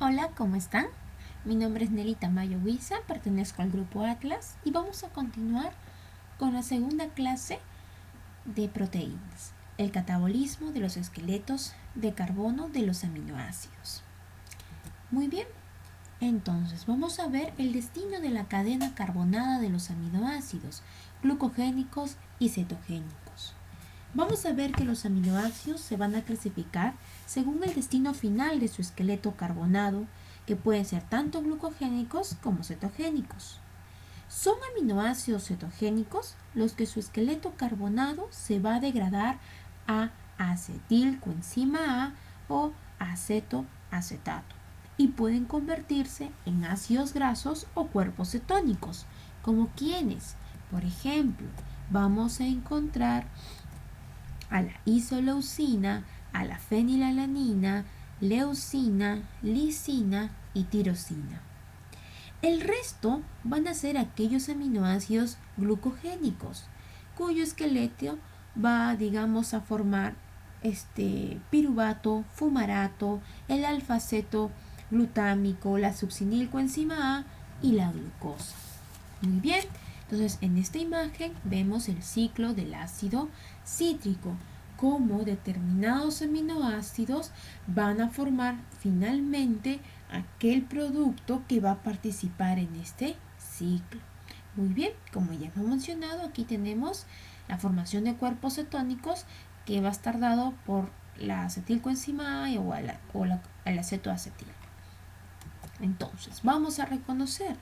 Hola, ¿cómo están? Mi nombre es Nelly Tamayo Huiza, pertenezco al grupo Atlas y vamos a continuar con la segunda clase de proteínas, el catabolismo de los esqueletos de carbono de los aminoácidos. Muy bien, entonces vamos a ver el destino de la cadena carbonada de los aminoácidos, glucogénicos y cetogénicos. Vamos a ver que los aminoácidos se van a clasificar según el destino final de su esqueleto carbonado, que pueden ser tanto glucogénicos como cetogénicos. Son aminoácidos cetogénicos los que su esqueleto carbonado se va a degradar a acetilcoenzima A o acetoacetato y pueden convertirse en ácidos grasos o cuerpos cetónicos, como quienes, por ejemplo, vamos a encontrar a la isoleucina, a la fenilalanina, leucina, lisina y tirosina. El resto van a ser aquellos aminoácidos glucogénicos, cuyo esqueleto va, digamos, a formar piruvato, fumarato, el alfaceto glutámico, la succinilcoenzima A y la glucosa. Muy bien, entonces en esta imagen vemos el ciclo del ácido cítrico, cómo determinados aminoácidos van a formar finalmente aquel producto que va a participar en este ciclo. Muy bien, como ya hemos mencionado, aquí tenemos la formación de cuerpos cetónicos que va a estar dado por la acetilcoenzima A o el acetoacetil. Entonces, vamos a reconocer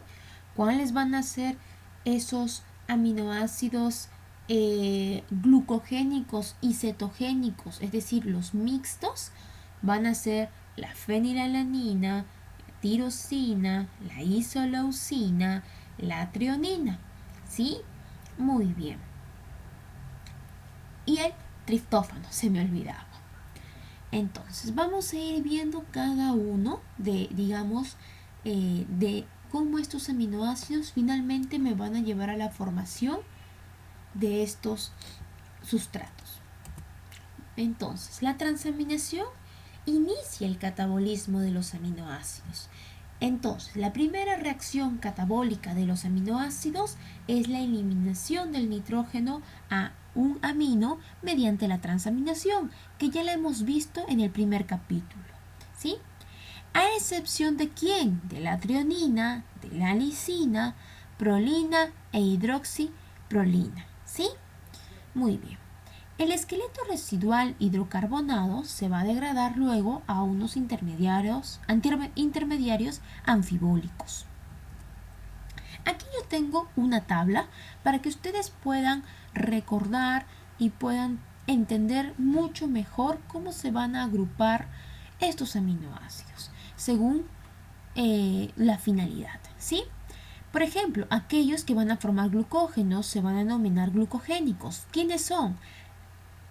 cuáles van a ser esos aminoácidos glucogénicos y cetogénicos, es decir, los mixtos. Van a ser la fenilalanina, la tirosina, la isoleucina, la trionina. ¿Sí? Muy bien. Y el triptófano, se me olvidaba. Entonces, vamos a ir viendo cada uno de, digamos, de cómo estos aminoácidos finalmente me van a llevar a la formación de estos sustratos. Entonces, la transaminación inicia el catabolismo de los aminoácidos. Entonces, la primera reacción catabólica de los aminoácidos es la eliminación del nitrógeno a un amino mediante la transaminación, que ya la hemos visto en el primer capítulo. ¿Sí? A excepción de quién, de la trionina, de la lisina, prolina e hidroxiprolina. ¿Sí? Muy bien. El esqueleto residual hidrocarbonado se va a degradar luego a unos intermediarios anfibólicos. Aquí yo tengo una tabla para que ustedes puedan recordar y puedan entender mucho mejor cómo se van a agrupar estos aminoácidos según la finalidad, ¿sí? Por ejemplo, aquellos que van a formar glucógenos se van a denominar glucogénicos. ¿Quiénes son?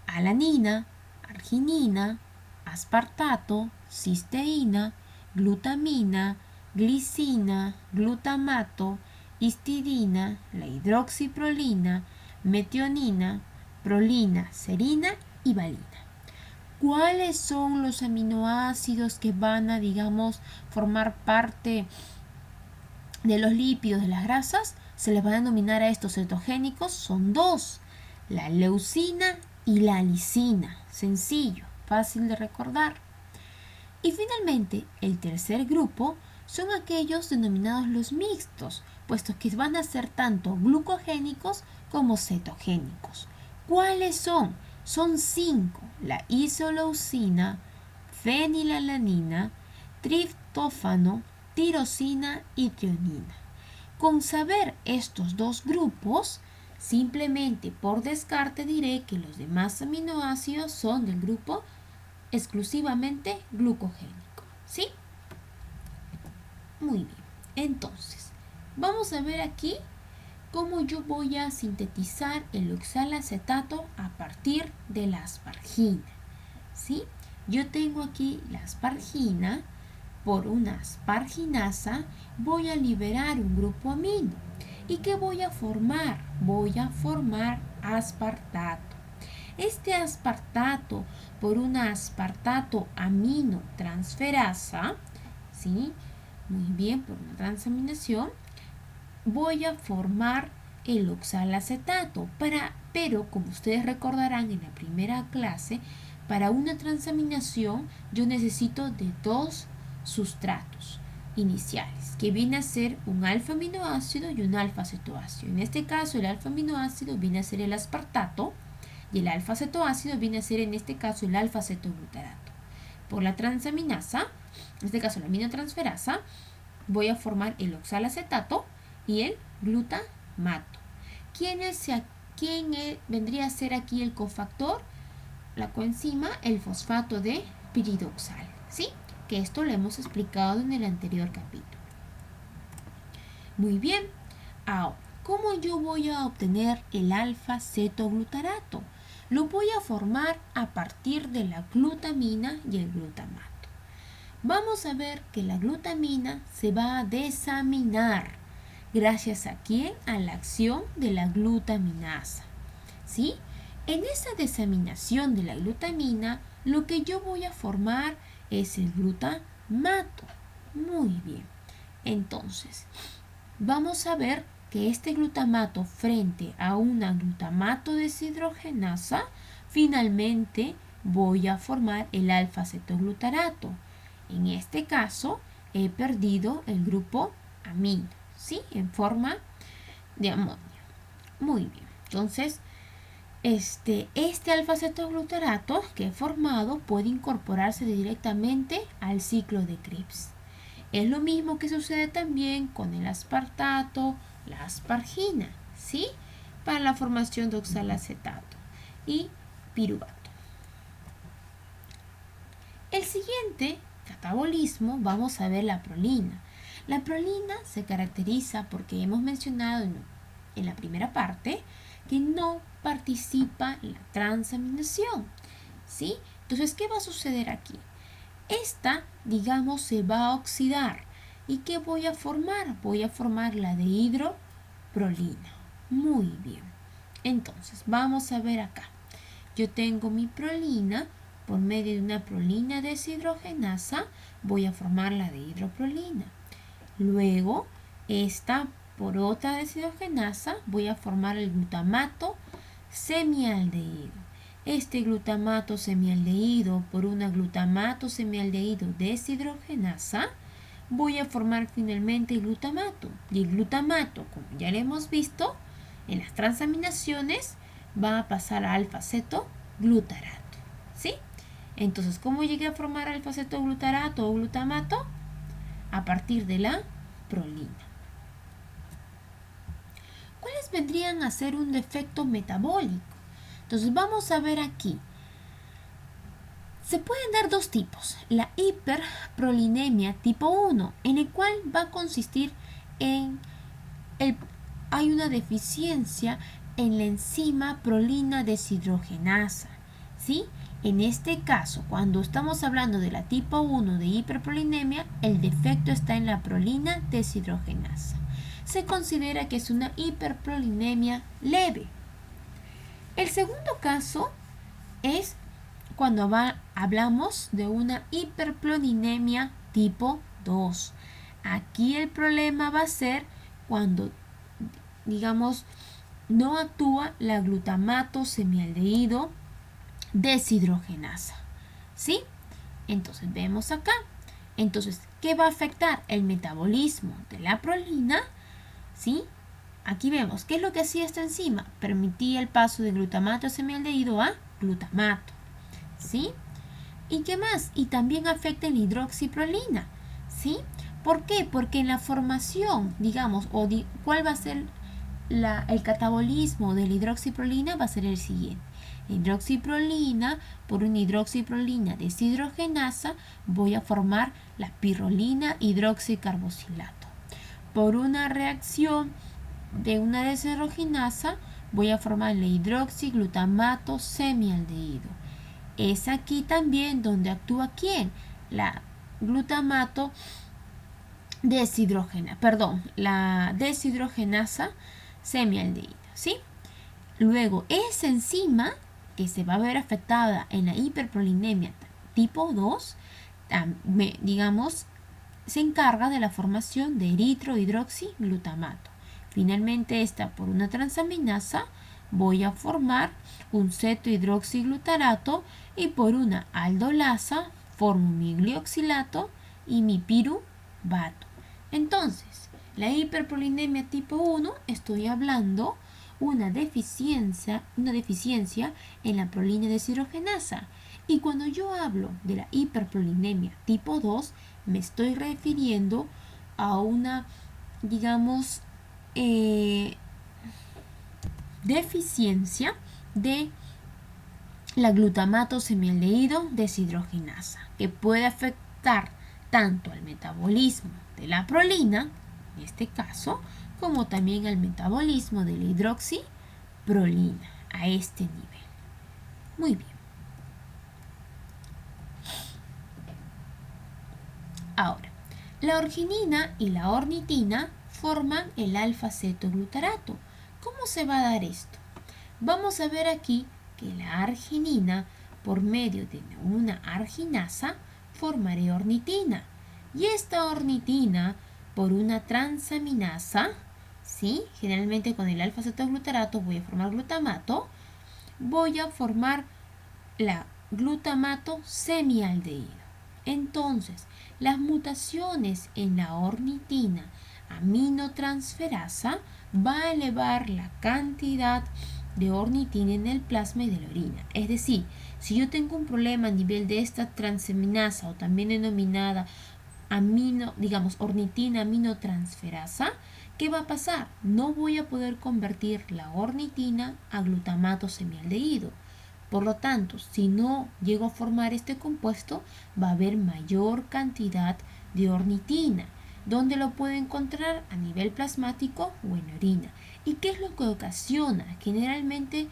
Alanina, arginina, aspartato, cisteína, glutamina, glicina, glutamato, histidina, la hidroxiprolina, metionina, prolina, serina y valina. ¿Cuáles son los aminoácidos que van a, digamos, formar parte de los lípidos, de las grasas? Se les va a denominar a estos cetogénicos. Son dos, la leucina y la lisina. Sencillo, fácil de recordar. Y finalmente, el tercer grupo son aquellos denominados los mixtos, puesto que van a ser tanto glucogénicos como cetogénicos. ¿Cuáles son? Son 5, la isoleucina, fenilalanina, triptófano, tirosina y trionina. Con saber estos dos grupos, simplemente por descarte diré que los demás aminoácidos son del grupo exclusivamente glucogénico. ¿Sí? Muy bien. Entonces, vamos a ver aquí cómo yo voy a sintetizar el oxalacetato a partir de la aspargina. ¿Sí? Yo tengo aquí la aspargina. Por una asparginasa voy a liberar un grupo amino. ¿Y qué voy a formar? Voy a formar aspartato. Este aspartato, por una aspartato amino transferasa, ¿sí? Muy bien, por una transaminación voy a formar el oxalacetato. Pero como ustedes recordarán en la primera clase, para una transaminación yo necesito de dos sustratos iniciales, que viene a ser un alfa aminoácido y un alfa cetoácido. En este caso el alfa aminoácido viene a ser el aspartato y el alfa cetoácido viene a ser en este caso el alfa cetoglutarato. Por la transaminasa, en este caso la aminotransferasa, voy a formar el oxalacetato y el glutamato. ¿Quién vendría a ser aquí el cofactor? La coenzima, el fosfato de piridoxal, ¿sí? Que esto lo hemos explicado en el anterior capítulo. Muy bien. Ahora, ¿cómo yo voy a obtener el alfa-cetoglutarato? Lo voy a formar a partir de la glutamina y el glutamato. Vamos a ver que la glutamina se va a desaminar. ¿Gracias a quién? A la acción de la glutaminasa, ¿sí? En esa desaminación de la glutamina, lo que yo voy a formar es el glutamato. Muy bien. Entonces, vamos a ver que este glutamato frente a una glutamato deshidrogenasa, finalmente voy a formar el alfa-cetoglutarato. En este caso, he perdido el grupo amino, ¿sí? En forma de amonio. Muy bien. Entonces, este alfa-cetoglutarato que he formado puede incorporarse directamente al ciclo de Krebs. Es lo mismo que sucede también con el aspartato, la aspargina, ¿sí? Para la formación de oxalacetato y piruvato. El siguiente catabolismo vamos a ver la prolina. La prolina se caracteriza porque hemos mencionado en la primera parte que no participa en la transaminación, ¿sí? Entonces, ¿qué va a suceder aquí? Esta, digamos, se va a oxidar. ¿Y qué voy a formar? Voy a formar la dehidroprolina. Muy bien. Entonces, vamos a ver acá. Yo tengo mi prolina. Por medio de una prolina deshidrogenasa, voy a formar la dehidroprolina. Luego, esta por otra deshidrogenasa, voy a formar el glutamato semialdehído. Este glutamato semialdehído por una glutamato semialdehído deshidrogenasa, voy a formar finalmente el glutamato. Y el glutamato, como ya lo hemos visto, en las transaminaciones va a pasar a alfa-cetoglutarato, ¿sí? Entonces, ¿cómo llegué a formar alfa-cetoglutarato o glutamato? A partir de la prolina. ¿Cuáles vendrían a ser un defecto metabólico? Entonces vamos a ver aquí. Se pueden dar dos tipos. La hiperprolinemia tipo 1, en el cual va a consistir en hay una deficiencia en la enzima prolina deshidrogenasa, ¿sí? En este caso, cuando estamos hablando de la tipo 1 de hiperprolinemia, el defecto está en la prolina deshidrogenasa. Se considera que es una hiperprolinemia leve. El segundo caso es cuando hablamos de una hiperprolinemia tipo 2. Aquí el problema va a ser cuando, digamos, no actúa la glutamato semialdehído deshidrogenasa, ¿sí? Entonces vemos acá. Entonces, ¿qué va a afectar? El metabolismo de la prolina, ¿sí? Aquí vemos, ¿qué es lo que hacía esta enzima? Permitía el paso de glutamato semialdehído a glutamato, ¿sí? ¿Y qué más? Y también afecta la hidroxiprolina, ¿sí? ¿Por qué? Porque en la formación, digamos, ¿cuál va a ser el catabolismo de la hidroxiprolina? Va a ser el siguiente. Hidroxiprolina, por una hidroxiprolina deshidrogenasa, voy a formar la pirrolina hidroxicarboxilato. Por una reacción de una deshidrogenasa, voy a formar la hidroxiglutamato semialdehído. Es aquí también donde actúa ¿quién? La glutamato la deshidrogenasa semialdehída, ¿sí? Luego, esa enzima que se va a ver afectada en la hiperprolinemia tipo 2, digamos, se encarga de la formación de eritrohidroxiglutamato. Finalmente, esta por una transaminasa voy a formar un cetohidroxiglutarato y por una aldolasa formo mi glioxilato y mi piruvato. Entonces, la hiperprolinemia tipo 1, estoy hablando una deficiencia en la prolina deshidrogenasa. Y cuando yo hablo de la hiperprolinemia tipo 2, me estoy refiriendo a una, digamos, deficiencia de la glutamato semialdehído deshidrogenasa, que puede afectar tanto al metabolismo de la prolina, en este caso, como también al metabolismo de la hidroxiprolina a este nivel. Muy bien. Ahora, la orginina y la ornitina forman el alfa-cetoglutarato. ¿Cómo se va a dar esto? Vamos a ver aquí que la arginina, por medio de una arginasa, formará ornitina. Y esta ornitina, por una transaminasa, ¿sí? Generalmente con el alfa-cetoglutarato voy a formar glutamato, voy a formar la glutamato semialdehído. Entonces, las mutaciones en la ornitina aminotransferasa va a elevar la cantidad de ornitina en el plasma y de la orina. Es decir, si yo tengo un problema a nivel de esta transaminasa o también denominada ornitina aminotransferasa, ¿qué va a pasar? No voy a poder convertir la ornitina a glutamato semialdehído. Por lo tanto, si no llego a formar este compuesto, va a haber mayor cantidad de ornitina. ¿Dónde lo puedo encontrar? A nivel plasmático o en orina. ¿Y qué es lo que ocasiona? Generalmente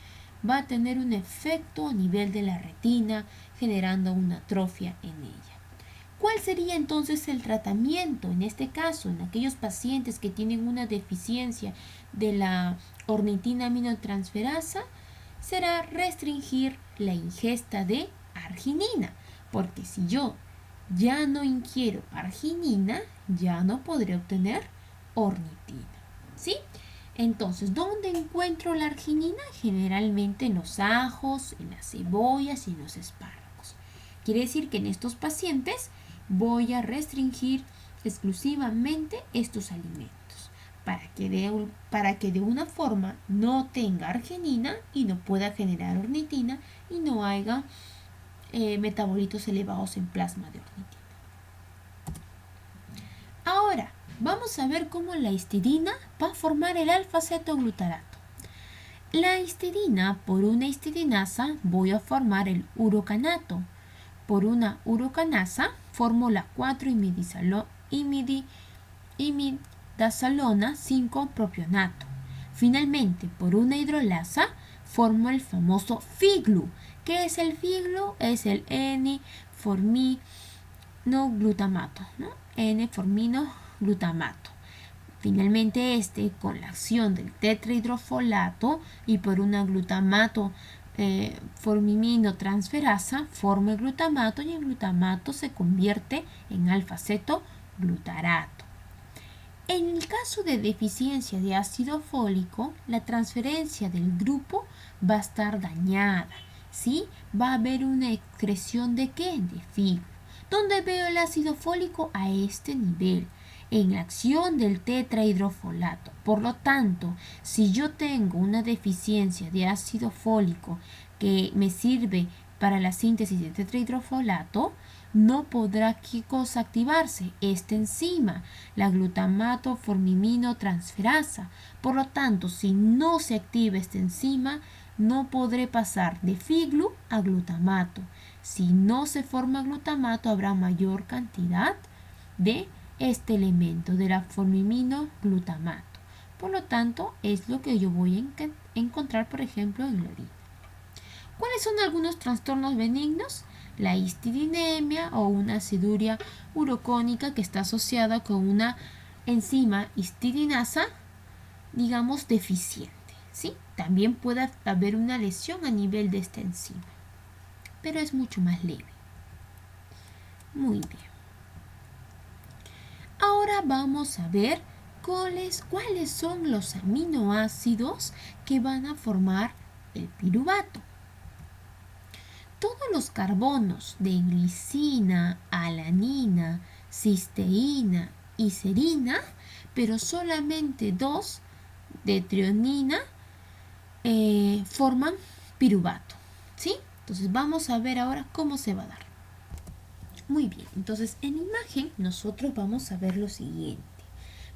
va a tener un efecto a nivel de la retina, generando una atrofia en ella. ¿Cuál sería entonces el tratamiento en este caso, en aquellos pacientes que tienen una deficiencia de la ornitina aminotransferasa? Será restringir la ingesta de arginina, porque si yo ya no ingiero arginina, ya no podré obtener ornitina, ¿sí? Entonces, ¿dónde encuentro la arginina? Generalmente en los ajos, en las cebollas y en los espárragos. Quiere decir que en estos pacientes voy a restringir exclusivamente estos alimentos para que de una forma no tenga arginina y no pueda generar ornitina y no haya metabolitos elevados en plasma de ornitina. Ahora, vamos a ver cómo la histidina va a formar el alfa-cetoglutarato. La histidina, por una histidinasa, voy a formar el urocanato. Por una urocanasa, formo la 4-imidazolona 5-propionato. Finalmente, por una hidrolasa, formo el famoso FIGLU. ¿Qué es el FIGLU? Es el N-forminoglutamato, ¿no? N-forminoglutamato. Finalmente, con la acción del tetrahidrofolato y por una glutamato formiminotransferasa, forma el glutamato y el glutamato se convierte en alfa-cetoglutarato. En el caso de deficiencia de ácido fólico, la transferencia del grupo va a estar dañada, ¿sí? Va a haber una excreción ¿de qué? De FIGLU. ¿Dónde veo el ácido fólico? A este nivel, en la acción del tetrahidrofolato. Por lo tanto, si yo tengo una deficiencia de ácido fólico que me sirve para la síntesis de tetrahidrofolato, no podrá ¿qué cosa activarse? Esta enzima, la glutamato formiminotransferasa. Por lo tanto, si no se activa esta enzima, no podré pasar de FIGLU a glutamato. Si no se forma glutamato, habrá mayor cantidad de este elemento, de la formiminoglutamato. Por lo tanto, es lo que yo voy a encontrar, por ejemplo, en la orina. ¿Cuáles son algunos trastornos benignos? La histidinemia o una aciduria urocónica que está asociada con una enzima histidinasa, digamos, deficiente, ¿sí? También puede haber una lesión a nivel de esta enzima, pero es mucho más leve. Muy bien. Ahora vamos a ver cuáles son los aminoácidos que van a formar el piruvato. Todos los carbonos de glicina, alanina, cisteína y serina, pero solamente dos de trionina forman piruvato, ¿sí? Entonces vamos a ver ahora cómo se va a dar. Muy bien, entonces en imagen nosotros vamos a ver lo siguiente.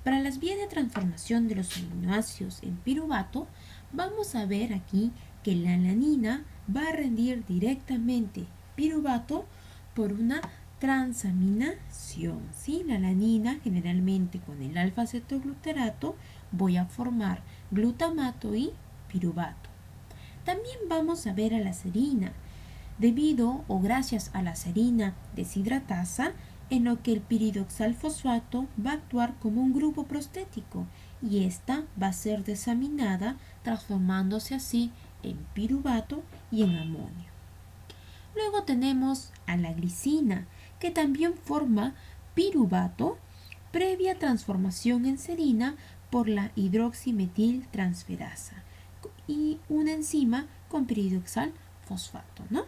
Para las vías de transformación de los aminoácidos en piruvato, vamos a ver aquí que la alanina va a rendir directamente piruvato por una transaminación, ¿sí? La alanina generalmente con el alfa-cetoglutarato voy a formar glutamato y piruvato. También vamos a ver a la serina, debido o gracias a la serina deshidratasa, en lo que el piridoxalfosfato va a actuar como un grupo prostético y esta va a ser desaminada, transformándose así en piruvato y en amonio. Luego tenemos a la glicina, que también forma piruvato previa transformación en serina por la hidroximetiltransferasa y una enzima con piridoxalfosfato, ¿no?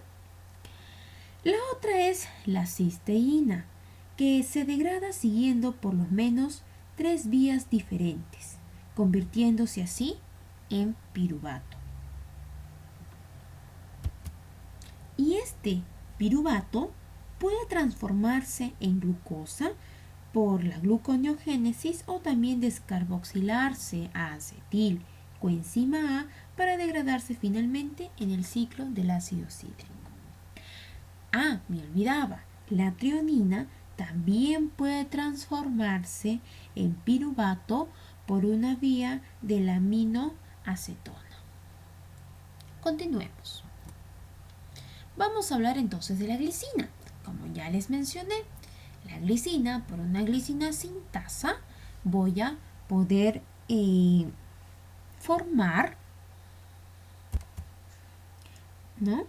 La otra es la cisteína, que se degrada siguiendo por lo menos 3 vías diferentes, convirtiéndose así en piruvato. Y este piruvato puede transformarse en glucosa por la gluconeogénesis o también descarboxilarse a acetil coenzima A para degradarse finalmente en el ciclo del ácido cítrico. Ah, me olvidaba, la trionina también puede transformarse en piruvato por una vía del aminoacetona. Continuemos. Vamos a hablar entonces de la glicina. Como ya les mencioné, la glicina, por una glicina sintasa, voy a poder formar, ¿no?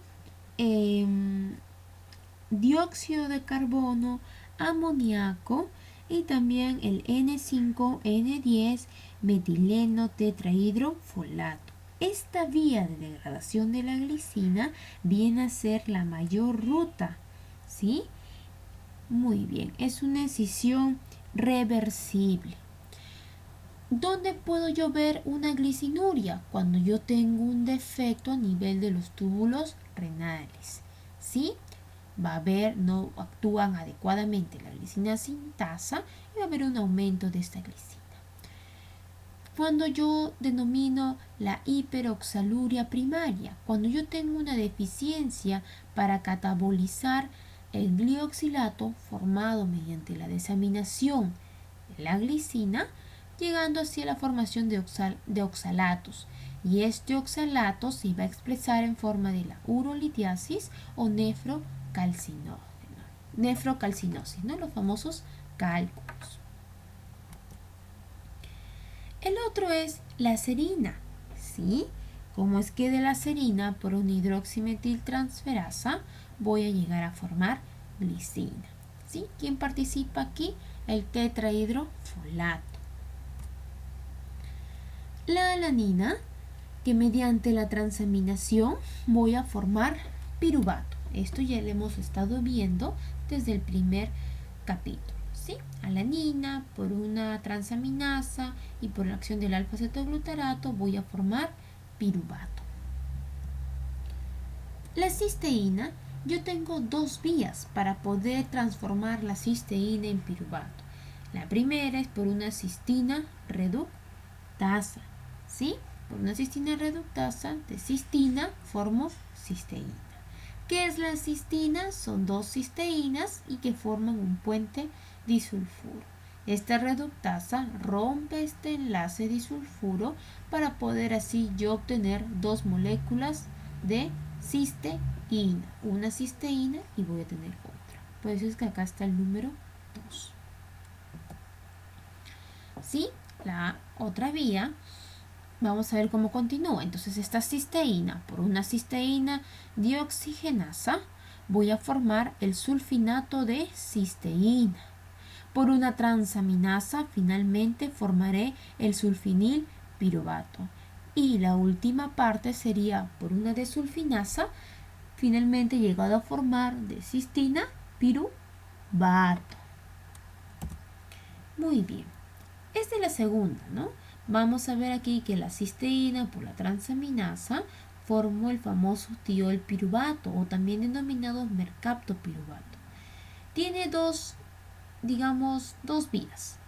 Dióxido de carbono, amoníaco y también el N5N10 metileno tetrahidrofolato. Esta vía de degradación de la glicina viene a ser la mayor ruta, ¿sí? Muy bien, es una escisión reversible. ¿Dónde puedo yo ver una glicinuria? Cuando yo tengo un defecto a nivel de los túbulos renales, ¿sí? Va a haber, no actúan adecuadamente la glicina sintasa y va a haber un aumento de esta glicina. Cuando yo denomino la hiperoxaluria primaria, cuando yo tengo una deficiencia para catabolizar el glioxilato formado mediante la desaminación de la glicina, llegando así a la formación de oxalatos. Y este oxalato se va a expresar en forma de la urolitiasis o nefrocalcinosis, ¿no? Los famosos cálculos. El otro es la serina, ¿sí? Como es que de la serina por una hidroximetiltransferasa voy a llegar a formar glicina, ¿sí? ¿Quién participa aquí? El tetrahidrofolato. La alanina, que mediante la transaminación voy a formar piruvato. Esto ya lo hemos estado viendo desde el primer capítulo, ¿sí? Alanina, por una transaminasa y por la acción del alfa-cetoglutarato voy a formar piruvato. La cisteína, yo tengo dos vías para poder transformar la cisteína en piruvato. La primera es por una cistina reductasa, ¿sí? Por una cistina reductasa de cistina formo cisteína. ¿Qué es la cistina? Son dos cisteínas y que forman un puente disulfuro. Esta reductasa rompe este enlace disulfuro para poder así yo obtener dos moléculas de cisteína. Una cisteína y voy a tener otra. Por eso es que acá está el número 2. ¿Sí? La otra vía, vamos a ver cómo continúa. Entonces esta cisteína, por una cisteína dioxigenasa, voy a formar el sulfinato de cisteína. Por una transaminasa finalmente formaré el sulfinil piruvato. Y la última parte sería por una desulfinasa, finalmente llegado a formar descistina piruvato. Muy bien. Esta es la segunda, ¿no? Vamos a ver aquí que la cisteína por la transaminasa formó el famoso tiol piruvato o también denominado mercaptopiruvato. Tiene dos vías.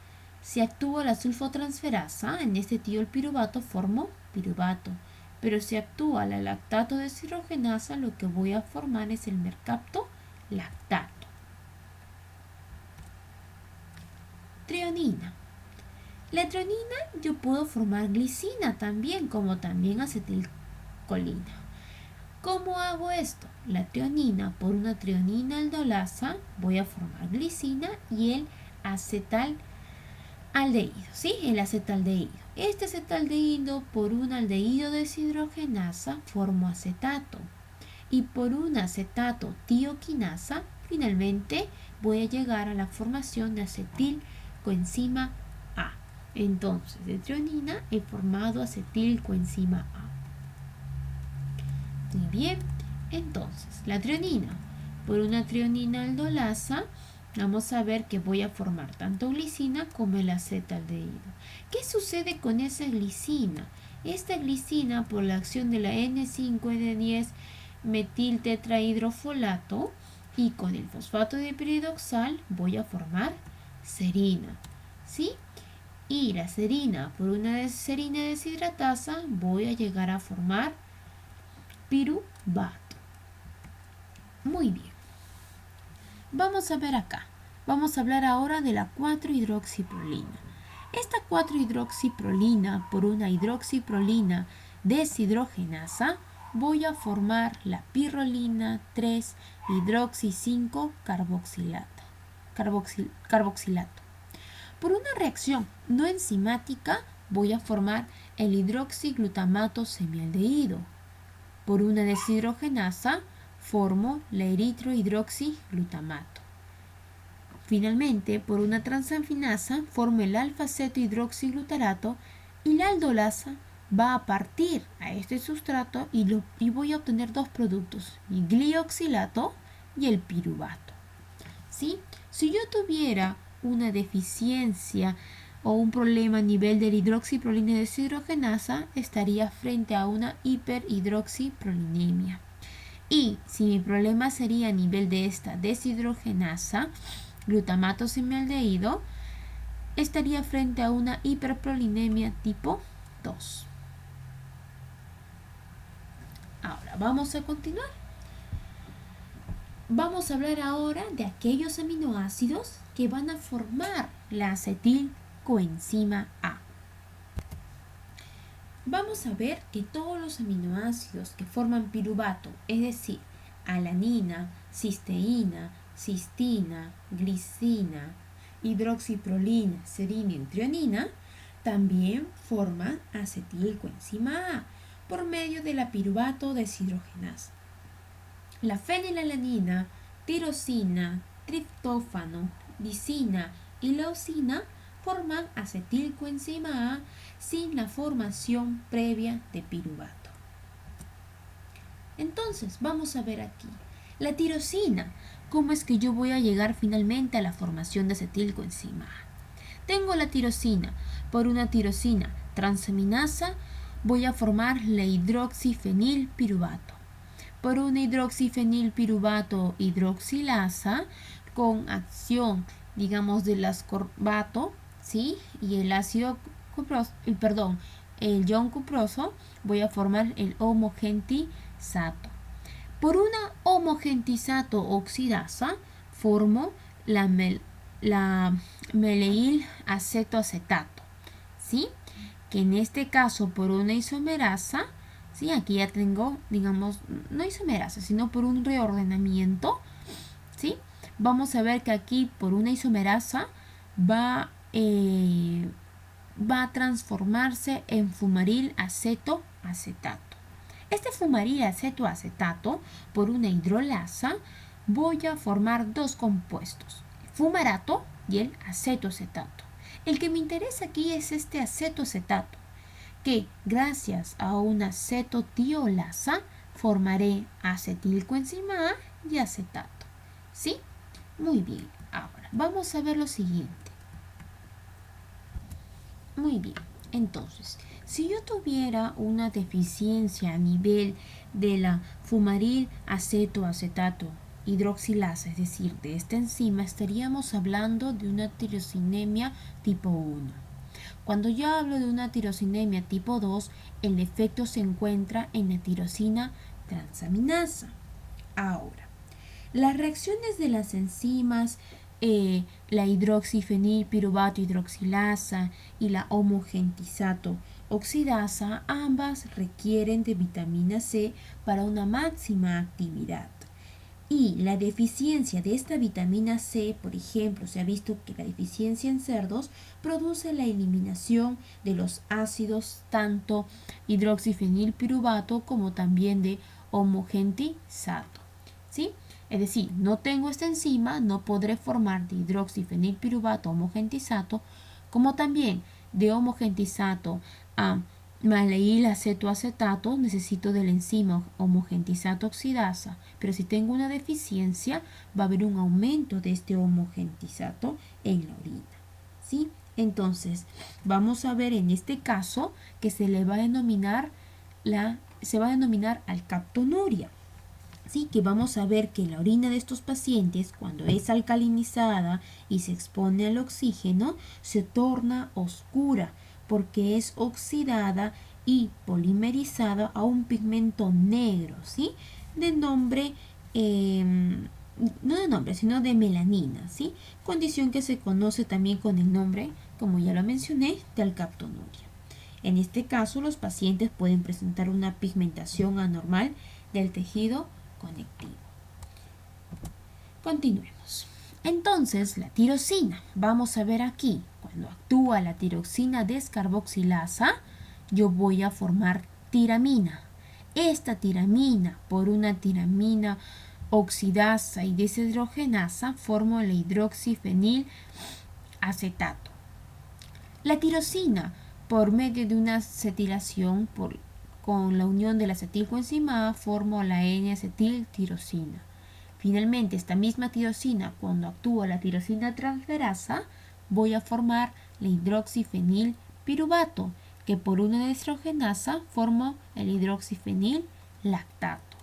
Si actúa la sulfotransferasa, en este tiol piruvato formo piruvato. Pero si actúa la lactato deshidrogenasa, lo que voy a formar es el mercaptolactato. Treonina. La treonina yo puedo formar glicina también, como también acetilcolina. ¿Cómo hago esto? La treonina por una treonina aldolasa voy a formar glicina y el acetaldehído, ¿sí? El acetaldehído. Este acetaldehído por un aldehído deshidrogenasa formo acetato y por un acetato tioquinasa finalmente voy a llegar a la formación de acetilcoenzima A. Entonces, de treonina he formado acetilcoenzima A. Muy bien, entonces la treonina por una treonina aldolasa, vamos a ver que voy a formar tanto glicina como el acetaldehído. ¿Qué sucede con esa glicina? Esta glicina por la acción de la N5N10 metiltetrahidrofolato y con el fosfato de piridoxal voy a formar serina, ¿sí? Y la serina por una serina deshidratasa voy a llegar a formar piruvato. Muy bien. Vamos a ver acá. Vamos a hablar ahora de la 4-hidroxiprolina. Esta 4-hidroxiprolina por una hidroxiprolina deshidrogenasa voy a formar la pirrolina 3-hidroxi-5-carboxilato. Por una reacción no enzimática voy a formar el hidroxiglutamato semialdehído. Por una deshidrogenasa formo la eritrohidroxiglutamato. Finalmente, por una transaminasa formo el alfa-acetohidroxiglutarato y la aldolasa va a partir a este sustrato y voy a obtener dos productos, el glioxilato y el piruvato. ¿Sí? Si yo tuviera una deficiencia o un problema a nivel de la hidroxiprolina deshidrogenasa, estaría frente a una hiperhidroxiprolinemia. Y si mi problema sería a nivel de esta deshidrogenasa, glutamato semialdehído, estaría frente a una hiperprolinemia tipo 2. Ahora vamos a continuar. Vamos a hablar ahora de aquellos aminoácidos que van a formar la acetilcoenzima A. Vamos a ver que todos los aminoácidos que forman piruvato, es decir, alanina, cisteína, cistina, glicina, hidroxiprolina, serina y treonina, también forman acetilcoenzima A por medio de la piruvato deshidrogenasa. La fenilalanina, tirosina, triptófano, lisina y leucina forman acetilcoenzima A sin la formación previa de piruvato. Entonces, vamos a ver aquí. La tirosina, ¿cómo es que yo voy a llegar finalmente a la formación de acetilcoenzima A? Tengo la tirosina. Por una tirosina transaminasa voy a formar la hidroxifenilpiruvato. Por una hidroxifenilpiruvato hidroxilasa con acción, digamos, del ascorbato, ¿sí? Y el ácido cuproso, el ion cuproso, voy a formar el homogentisato. Por una homogentisato oxidasa formo la meleil acetoacetato, ¿sí? Que en este caso por una isomerasa, ¿sí? Aquí ya tengo, digamos, no isomerasa, sino por un reordenamiento, ¿sí? Vamos a ver que aquí por una isomerasa va a transformarse en fumaril acetoacetato. Este fumaril acetoacetato por una hidrolasa voy a formar dos compuestos, fumarato y el acetoacetato. El que me interesa aquí es este acetoacetato, que gracias a una acetotiolasa formaré acetilcoenzima A y acetato. ¿Sí? Muy bien. Ahora, vamos a ver lo siguiente. Muy bien. Entonces, si yo tuviera una deficiencia a nivel de la fumaril acetoacetato hidroxilasa, es decir, de esta enzima, estaríamos hablando de una tirosinemia tipo 1. Cuando yo hablo de una tirosinemia tipo 2, el defecto se encuentra en la tirosina transaminasa. Ahora, las reacciones de las enzimas, la hidroxifenilpiruvato hidroxilasa y la homogentizato oxidasa, ambas requieren de vitamina C para una máxima actividad. Y la deficiencia de esta vitamina C, por ejemplo, se ha visto que la deficiencia en cerdos produce la eliminación de los ácidos tanto hidroxifenilpiruvato como también de homogentizato. ¿Sí? Es decir, no tengo esta enzima, no podré formar de hidroxifenilpiruvato homogentizato, como también de homogentizato a maleil acetoacetato, necesito de la enzima homogentizato oxidasa, pero si tengo una deficiencia va a haber un aumento de este homogentizato en la orina. ¿Sí? Entonces, vamos a ver en este caso que se va a denominar alcaptonuria. Sí, que vamos a ver que la orina de estos pacientes, cuando es alcalinizada y se expone al oxígeno, se torna oscura porque es oxidada y polimerizada a un pigmento negro, ¿sí? De nombre, no de nombre, sino de melanina, ¿sí? Condición que se conoce también con el nombre, como ya lo mencioné, de alcaptonuria. En este caso, los pacientes pueden presentar una pigmentación anormal del tejido conectivo. Continuemos. Entonces, la tirosina. Vamos a ver aquí, cuando actúa la tiroxina descarboxilasa, yo voy a formar tiramina. Esta tiramina, por una tiramina oxidasa y deshidrogenasa, formo la hidroxifenil acetato. La tirosina, por medio de una acetilación con la unión de la acetilcoenzima A, formo la N-acetiltirosina. Finalmente, esta misma tirosina, cuando actúa la tirosina transferasa, voy a formar la hidroxifenilpiruvato, que por una deshidrogenasa formo el hidroxifenil lactato.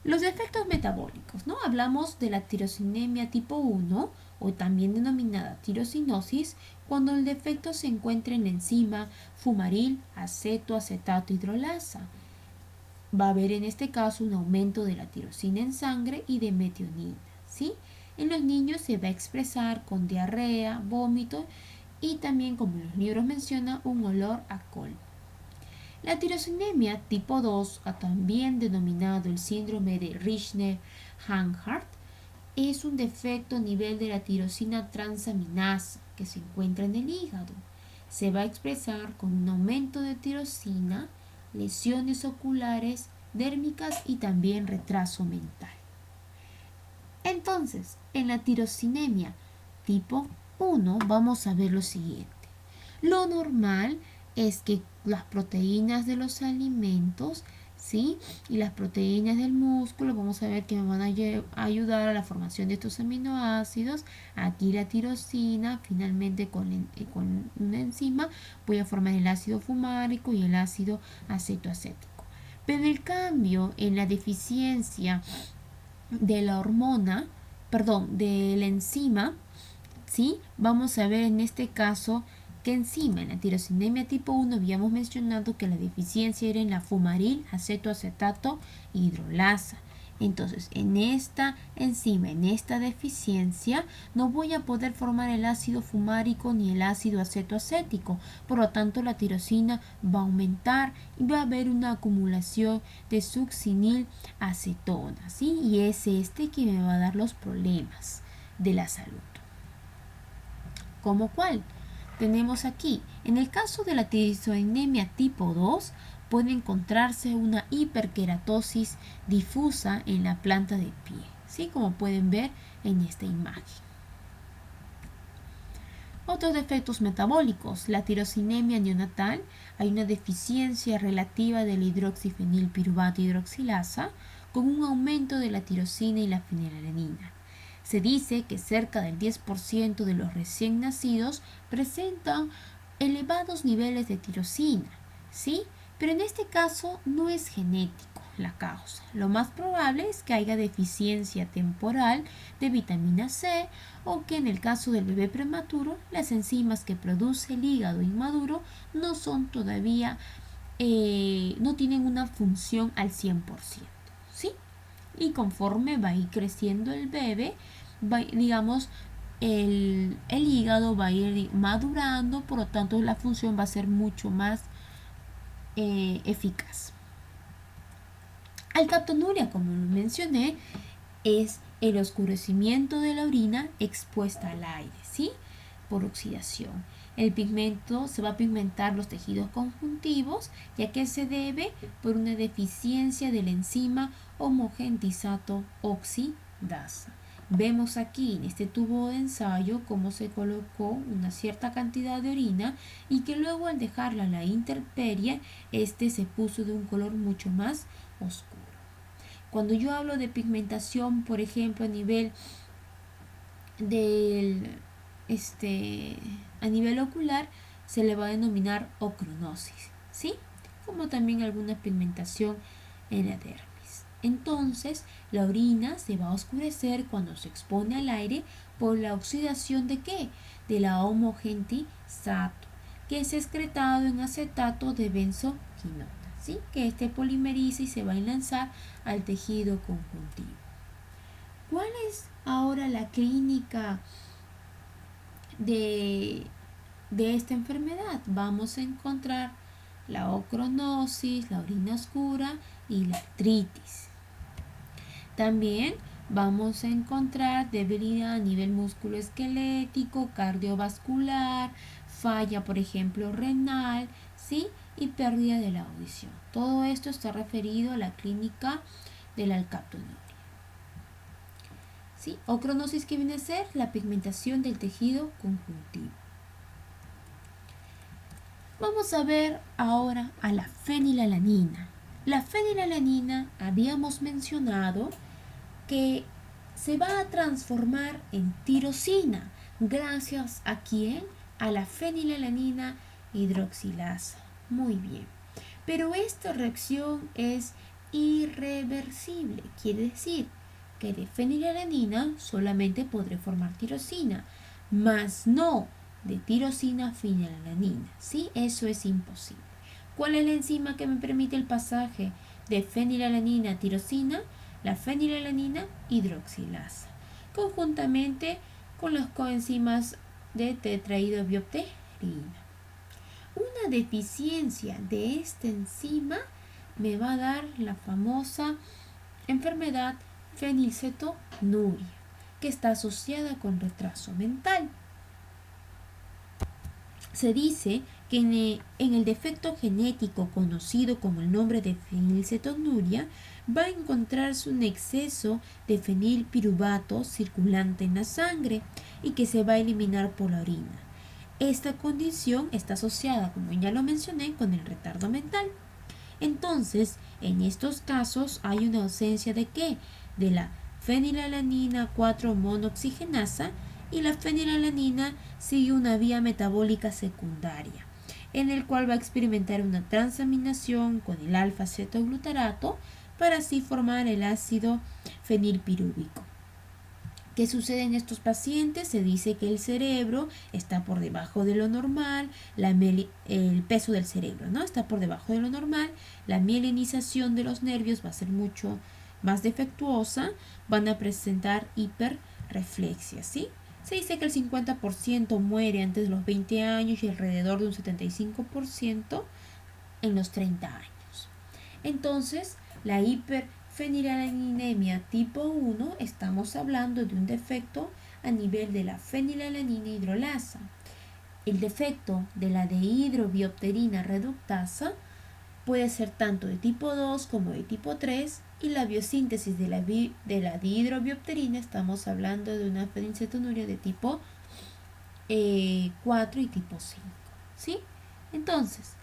Los efectos metabólicos, ¿no? Hablamos de la tirosinemia tipo 1, o también denominada tirosinosis, cuando el defecto se encuentra en la enzima fumaril acetoacetato hidrolasa. Va a haber en este caso un aumento de la tirosina en sangre y de metionina, ¿sí? En los niños se va a expresar con diarrea, vómito y también, como los libros mencionan, un olor a col. La tirosinemia tipo 2, también denominado el síndrome de Richter-Hanhart, es un defecto a nivel de la tirosina transaminasa que se encuentra en el hígado. Se va a expresar con un aumento de tirosina, lesiones oculares, dérmicas y también retraso mental. Entonces, en la tirosinemia tipo 1 vamos a ver lo siguiente. Lo normal es que las proteínas de los alimentos, ¿sí? Y las proteínas del músculo, vamos a ver que me van a ayudar a la formación de estos aminoácidos. Aquí la tirosina, finalmente con una enzima, voy a formar el ácido fumárico y el ácido acetoacético. Pero el cambio en la deficiencia de la hormona, de la enzima, ¿sí? Vamos a ver en este caso que enzima en la tirosinemia tipo 1 habíamos mencionado que la deficiencia era en la fumaril acetoacetato hidrolasa. Entonces, en esta enzima, en esta deficiencia, no voy a poder formar el ácido fumárico ni el ácido acetoacético. Por lo tanto, la tirosina va a aumentar y va a haber una acumulación de succinil acetona, ¿sí? Y es este que me va a dar los problemas de la salud. ¿Cómo cuál? Tenemos aquí, en el caso de la tirosinemia tipo 2, puede encontrarse una hiperkeratosis difusa en la planta del pie, ¿sí? Como pueden ver en esta imagen. Otros defectos metabólicos, la tirosinemia neonatal, hay una deficiencia relativa de la hidroxifenilpiruvato hidroxilasa con un aumento de la tirosina y la fenilalanina. Se dice que cerca del 10% de los recién nacidos presentan elevados niveles de tirosina, ¿sí? Pero en este caso no es genético la causa. Lo más probable es que haya deficiencia temporal de vitamina C o que en el caso del bebé prematuro las enzimas que produce el hígado inmaduro no son todavía, no tienen una función al 100%, ¿sí? Y conforme va a ir creciendo el bebé, digamos, el hígado va a ir madurando, por lo tanto la función va a ser mucho más eficaz. Alcaptonuria, como lo mencioné, es el oscurecimiento de la orina expuesta al aire, ¿sí? Por oxidación. El pigmento se va a pigmentar los tejidos conjuntivos, ya que se debe por una deficiencia de la enzima homogentizato oxidasa. Vemos aquí en este tubo de ensayo cómo se colocó una cierta cantidad de orina y que luego al dejarla a la intemperie, se puso de un color mucho más oscuro. Cuando yo hablo de pigmentación, por ejemplo, a nivel del a nivel ocular, se le va a denominar ocronosis, ¿sí? Como también alguna pigmentación en la dermis. Entonces, la orina se va a oscurecer cuando se expone al aire por la oxidación ¿de qué? De la homogentizato, que es excretado en acetato de benzoquinona, ¿sí? Que polimeriza y se va a enlazar al tejido conjuntivo. ¿Cuál es ahora la clínica de esta enfermedad? Vamos a encontrar la ocronosis, la orina oscura y la artritis. También vamos a encontrar debilidad a nivel musculoesquelético, cardiovascular, falla, por ejemplo, renal, ¿sí? Y pérdida de la audición. Todo esto está referido a la clínica de la alcaptonuria. ¿Sí? Ocronosis, que viene a ser la pigmentación del tejido conjuntivo. Vamos a ver ahora a la fenilalanina. La fenilalanina habíamos mencionado que se va a transformar en tirosina. ¿Gracias a quién? A la fenilalanina hidroxilasa. Muy bien. Pero esta reacción es irreversible. Quiere decir que de fenilalanina solamente podré formar tirosina, más no de tirosina a fenilalanina. ¿Sí? Eso es imposible. ¿Cuál es la enzima que me permite el pasaje de fenilalanina a tirosina? La fenilalanina hidroxilasa, conjuntamente con las coenzimas de tetrahidrobiopterina. Una deficiencia de esta enzima me va a dar la famosa enfermedad fenilcetonuria, que está asociada con retraso mental. Se dice que en el defecto genético conocido como el nombre de fenilcetonuria va a encontrarse un exceso de fenilpiruvato circulante en la sangre y que se va a eliminar por la orina. Esta condición está asociada, como ya lo mencioné, con el retardo mental. Entonces, en estos casos hay una ausencia ¿de qué? De la fenilalanina 4-monooxigenasa, y la fenilalanina sigue una vía metabólica secundaria, en el cual va a experimentar una transaminación con el alfa-cetoglutarato para así formar el ácido fenilpirúvico. ¿Qué sucede en estos pacientes? Se dice que el cerebro está por debajo de lo normal, el peso del cerebro, ¿no? Está por debajo de lo normal, la mielinización de los nervios va a ser mucho más defectuosa, van a presentar hiperreflexia, ¿sí? Se dice que el 50% muere antes de los 20 años y alrededor de un 75% en los 30 años. Entonces, la hiperfenilalaninemiia tipo 1, estamos hablando de un defecto a nivel de la fenilalanina hidrolasa. El defecto de la dehidrobiopterina reductasa puede ser tanto de tipo 2 como de tipo 3, y la biosíntesis de la dihidrobiopterina, estamos hablando de una fenilcetonuria de tipo 4 y tipo 5, ¿sí? Entonces,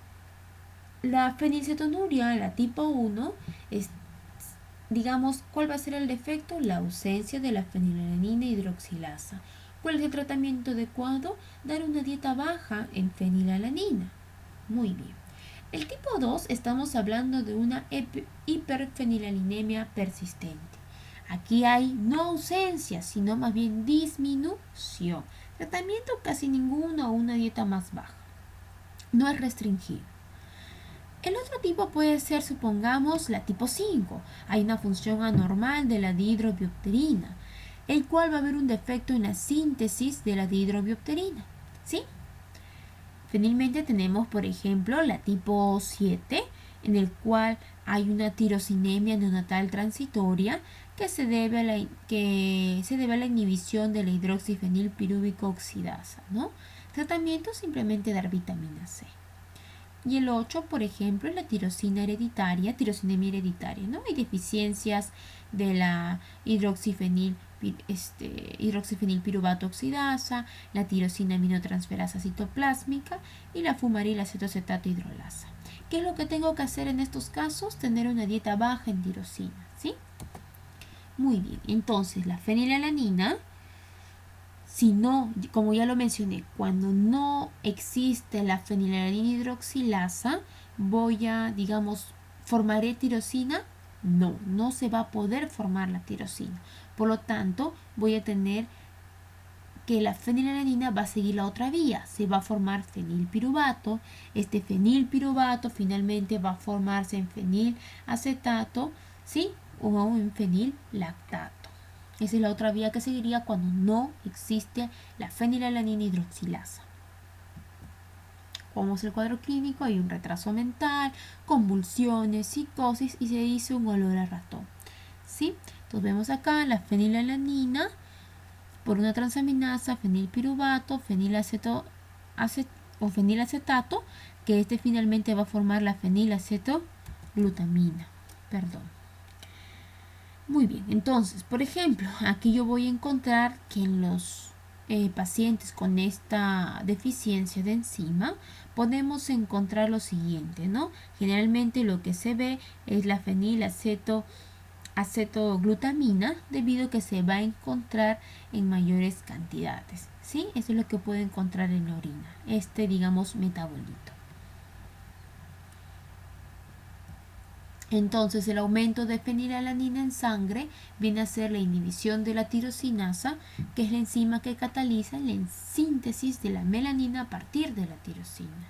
la fenilcetonuria, la tipo 1, es, digamos, ¿cuál va a ser el defecto? La ausencia de la fenilalanina hidroxilasa. ¿Cuál es el tratamiento adecuado? Dar una dieta baja en fenilalanina. Muy bien. El tipo 2 estamos hablando de una hiperfenilalinemia persistente. Aquí hay no ausencia, sino más bien disminución. Tratamiento casi ninguno o una dieta más baja. No es restringido. El otro tipo puede ser, supongamos, la tipo 5. Hay una función anormal de la dihidrobiopterina, el cual va a haber un defecto en la síntesis de la dihidrobiopterina. ¿Sí? Finalmente tenemos, por ejemplo, la tipo 7, en el cual hay una tirosinemia neonatal transitoria que se debe a la inhibición de la hidroxifenilpirúvico oxidasa, ¿no? Tratamiento simplemente dar vitamina C. Y el 8, por ejemplo, es la tirosinemia hereditaria, ¿no? Hay deficiencias de la hidroxifenilpiruvato oxidasa, la tirosina aminotransferasa citoplásmica y la fumaril acetocetato hidrolasa. ¿Qué es lo que tengo que hacer en estos casos? Tener una dieta baja en tirosina, ¿sí? Muy bien, entonces la fenilalanina, si no, como ya lo mencioné, cuando no existe la fenilalanina hidroxilasa, ¿formaré tirosina? No, no se va a poder formar la tirosina. Por lo tanto, voy a tener que la fenilalanina va a seguir la otra vía. Se va a formar fenilpiruvato. Este fenilpiruvato finalmente va a formarse en fenilacetato, ¿sí? O en fenillactato. Esa es la otra vía que seguiría cuando no existe la fenilalanina hidroxilasa. Como es el cuadro clínico, hay un retraso mental, convulsiones, psicosis y se dice un olor a ratón. ¿Sí? Entonces vemos acá la fenilalanina por una transaminasa, fenilpiruvato, fenilacetato, que finalmente va a formar la fenilacetoglutamina. Muy bien, entonces, por ejemplo, aquí yo voy a encontrar que en los pacientes con esta deficiencia de enzima podemos encontrar lo siguiente, ¿no? Generalmente lo que se ve es la fenilacetoglutamina debido a que se va a encontrar en mayores cantidades, ¿sí? Eso es lo que puede encontrar en la orina, digamos, metabolito. Entonces el aumento de fenilalanina en sangre viene a ser la inhibición de la tirosinasa, que es la enzima que cataliza la síntesis de la melanina a partir de la tirosina.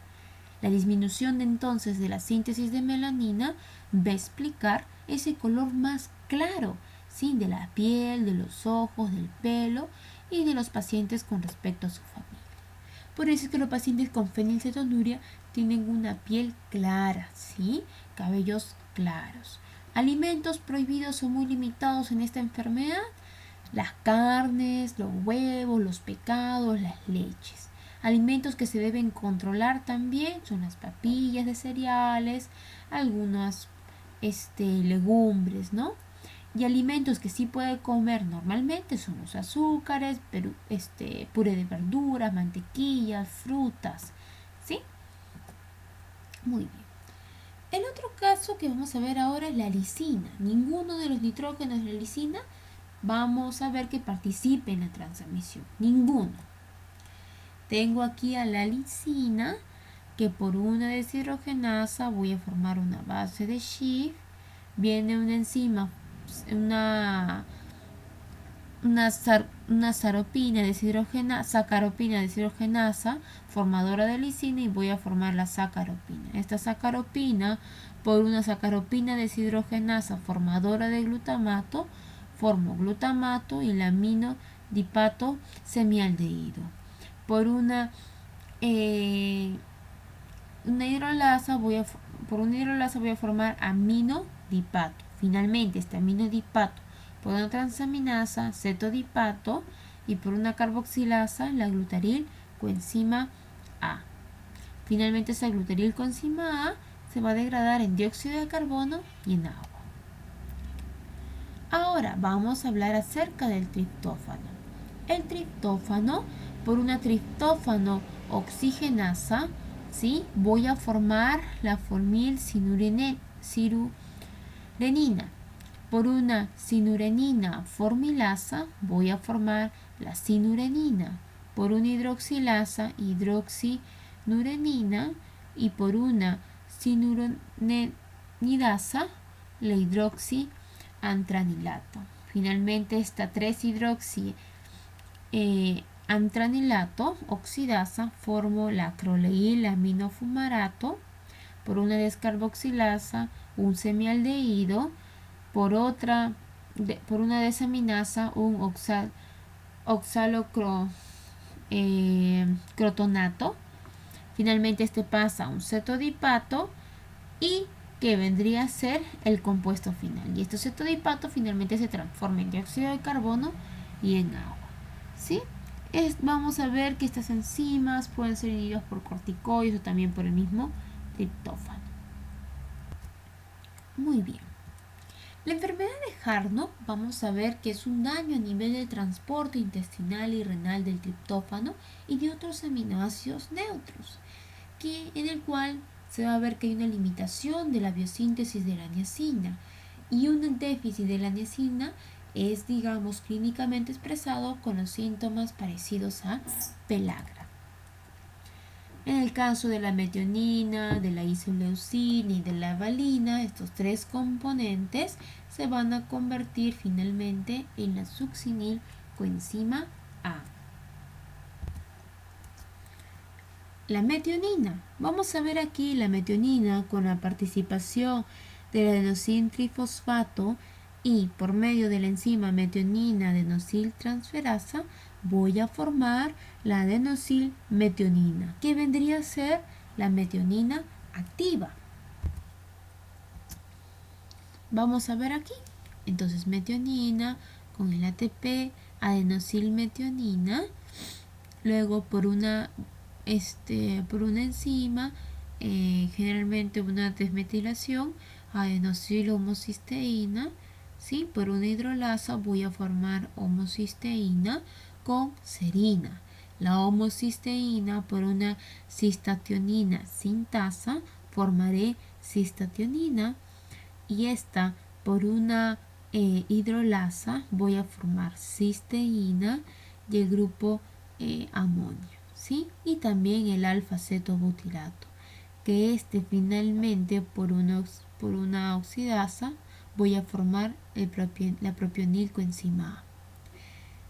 La disminución entonces de la síntesis de melanina va a explicar ese color más claro, ¿sí? De la piel, de los ojos, del pelo y de los pacientes con respecto a su familia. Por eso es que los pacientes con fenilcetonuria tienen una piel clara, ¿sí? Cabellos claros. Alimentos prohibidos o muy limitados en esta enfermedad: las carnes, los huevos, los pescados, las leches. Alimentos que se deben controlar también son las papillas de cereales, algunas legumbres, ¿no? Y alimentos que sí puede comer normalmente son los azúcares, puré de verduras, mantequillas, frutas, ¿sí? Muy bien. El otro caso que vamos a ver ahora es la lisina. Ninguno de los nitrógenos de la lisina vamos a ver que participe en la transmisión. Ninguno. Tengo aquí a la lisina, que por una deshidrogenasa voy a formar una base de Schiff. Viene una enzima, una sacaropina deshidrogenasa formadora de lisina, y voy a formar la sacaropina. Esta sacaropina, por una sacaropina deshidrogenasa formadora de glutamato, formo glutamato y el aminodipato semialdehído. Por una hidrolasa voy a formar aminodipato. Finalmente, este aminodipato por una transaminasa, cetodipato, y por una carboxilasa, la glutaril coenzima A. Finalmente, esa glutaril coenzima A se va a degradar en dióxido de carbono y en agua. Ahora vamos a hablar acerca del triptófano. El triptófano por una triptófano oxigenasa, ¿sí? Voy a formar la formilcinurenina. Por una sinurenina formilasa voy a formar la sinurenina. Por una hidroxilasa, hidroxinurenina. Y por una sinurenidasa, la hidroxiantranilato. Finalmente, esta 3-hidroxi antranilato oxidasa formo la acroleíl aminofumarato. Por una descarboxilasa, un semialdehído. Por una desaminasa, un oxalocrotonato. Finalmente este pasa a un cetodipato y que vendría a ser el compuesto final. Y este cetodipato finalmente se transforma en dióxido de carbono y en agua. ¿Sí? Vamos a ver que estas enzimas pueden ser inhibidas por corticoides o también por el mismo triptófano. Muy bien. La enfermedad de Hartnup vamos a ver que es un daño a nivel del transporte intestinal y renal del triptófano y de otros aminoácidos neutros, en el cual se va a ver que hay una limitación de la biosíntesis de la niacina y un déficit de la niacina es, digamos, clínicamente expresado con los síntomas parecidos a pelagra. En el caso de la metionina, de la isoleucina y de la valina, estos tres componentes se van a convertir finalmente en la succinilcoenzima A. La metionina. Vamos a ver aquí la metionina con la participación del adenosintrifosfato y por medio de la enzima metionina adenosiltransferasa voy a formar la adenosilmetionina, que vendría a ser la metionina activa. Vamos a ver aquí. Entonces metionina con el ATP, adenosilmetionina, luego por una enzima, generalmente una desmetilación, adenosilohomocisteína, ¿sí? Por una hidrolasa voy a formar homocisteína con serina. La homocisteína por una cistationina sintasa formaré cistationina y esta por una hidrolasa voy a formar cisteína y el grupo amonio, ¿sí? Y también el alfa-cetobutirato, que finalmente por una oxidasa voy a formar la propionilcoenzima A.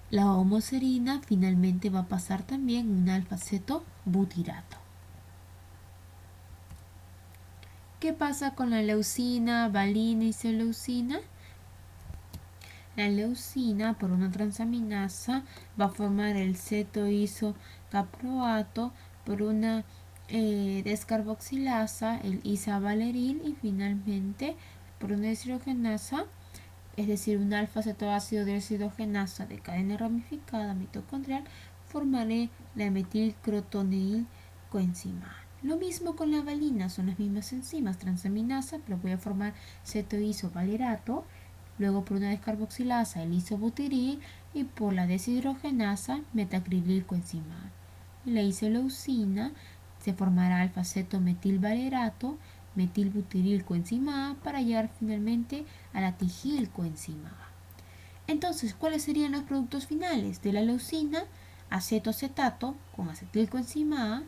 La homoserina finalmente va a pasar también un alfa-cetobutirato. ¿Qué pasa con la leucina, valina y isoleucina? La leucina por una transaminasa va a formar el cetoisocaproato por una descarboxilasa, el isavaleril, y finalmente por una deshidrogenasa, es decir, un alfa-cetoácido deshidrogenasa de cadena ramificada mitocondrial, formaré la metilcrotoneilcoenzima A. Lo mismo con la valina, son las mismas enzimas transaminasa, pero voy a formar cetoisovalerato, luego por una descarboxilasa el isobutiril y por la deshidrogenasa metacrililcoenzima A. Y la isoleucina se formará alfa-cetometilvalerato, metilbutirilcoenzima A para llegar finalmente a la tijilcoenzima A. Entonces, ¿cuáles serían los productos finales? De la leucina, acetoacetato con acetilcoenzima A,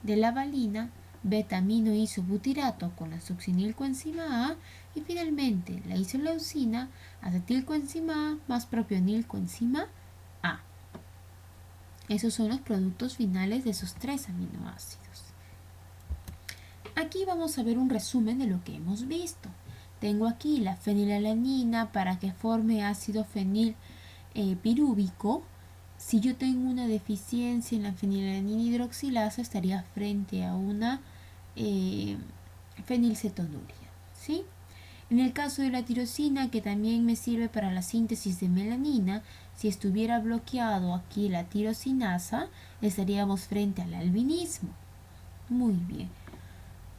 de la valina, beta-aminoisobutirato con la succinilcoenzima A y finalmente la isoleucina, acetilcoenzima A más propionilcoenzima A. Esos son los productos finales de esos tres aminoácidos. Aquí vamos a ver un resumen de lo que hemos visto. Tengo aquí la fenilalanina para que forme ácido fenilpirúvico. Si yo tengo una deficiencia en la fenilalanina hidroxilasa, estaría frente a una fenilcetonuria, ¿sí? En el caso de la tirosina, que también me sirve para la síntesis de melanina, si estuviera bloqueado aquí la tirosinasa, estaríamos frente al albinismo. Muy bien.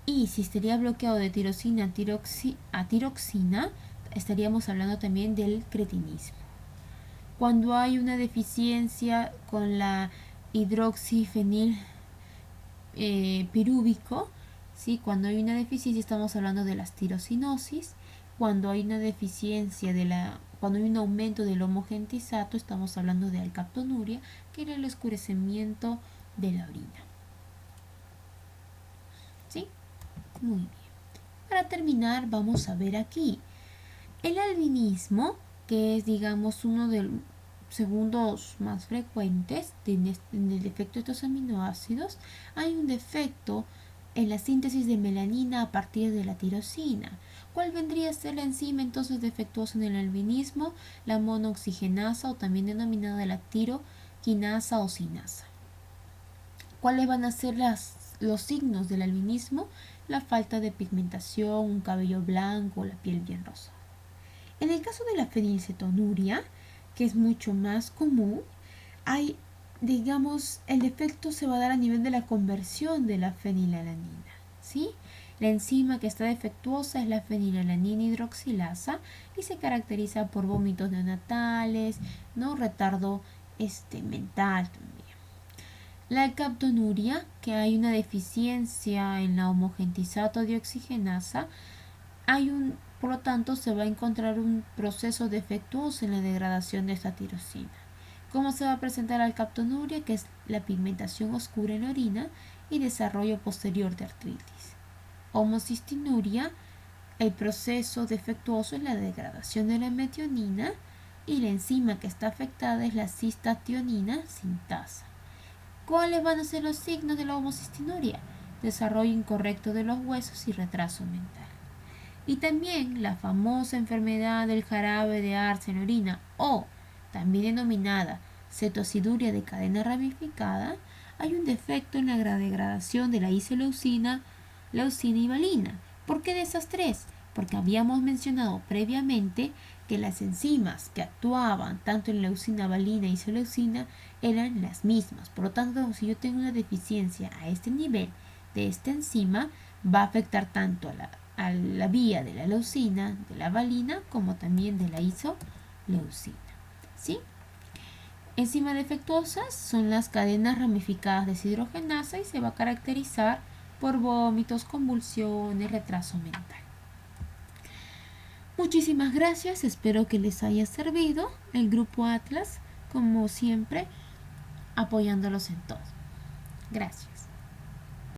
Y si estaría bloqueado de tirosina a tiroxina, estaríamos hablando también del cretinismo. Cuando hay una deficiencia con la hidroxifenil pirúvico, ¿sí? Cuando hay una deficiencia estamos hablando de la tirosinosis. Cuando hay una deficiencia cuando hay un aumento del homogentizato estamos hablando de alcaptonuria, que era el oscurecimiento de la orina. ¿Sí? Muy bien. Para terminar vamos a ver aquí el albinismo, que es digamos uno de los segundos más frecuentes en el defecto de estos aminoácidos. Hay un defecto en la síntesis de melanina a partir de la tirosina. ¿Cuál vendría a ser la enzima entonces defectuosa en el albinismo? La monooxigenasa, o también denominada la tiroquinasa o sinasa. ¿Cuáles van a ser los signos del albinismo? La falta de pigmentación, un cabello blanco, la piel bien rosada. En el caso de la fenilcetonuria, que es mucho más común, el defecto se va a dar a nivel de la conversión de la fenilalanina, ¿sí? La enzima que está defectuosa es la fenilalanina hidroxilasa y se caracteriza por vómitos neonatales, ¿no? Retardo mental también. La alcaptonuria, que hay una deficiencia en la homogentizato dioxigenasa, por lo tanto, se va a encontrar un proceso defectuoso en la degradación de esta tirosina. ¿Cómo se va a presentar la alcaptonuria? Que es la pigmentación oscura en la orina y desarrollo posterior de artritis. Homocistinuria, el proceso defectuoso es la degradación de la metionina y la enzima que está afectada es la cistationina sintasa. ¿Cuáles van a ser los signos de la homocistinuria? Desarrollo incorrecto de los huesos y retraso mental. Y también la famosa enfermedad del jarabe de Arce en la orina, o también denominada cetociduria de cadena ramificada, hay un defecto en la degradación de la isoleucina, leucina y valina. ¿Por qué de esas tres? Porque habíamos mencionado previamente que las enzimas que actuaban tanto en leucina, valina y isoleucina eran las mismas. Por lo tanto, si yo tengo una deficiencia a este nivel de esta enzima, va a afectar tanto a la vía de la leucina, de la valina, como también de la isoleucina. ¿Sí? Enzimas defectuosas son las cadenas ramificadas deshidrogenasa y se va a caracterizar por vómitos, convulsiones, retraso mental. Muchísimas gracias, espero que les haya servido. El Grupo Atlas, como siempre, apoyándolos en todo. Gracias.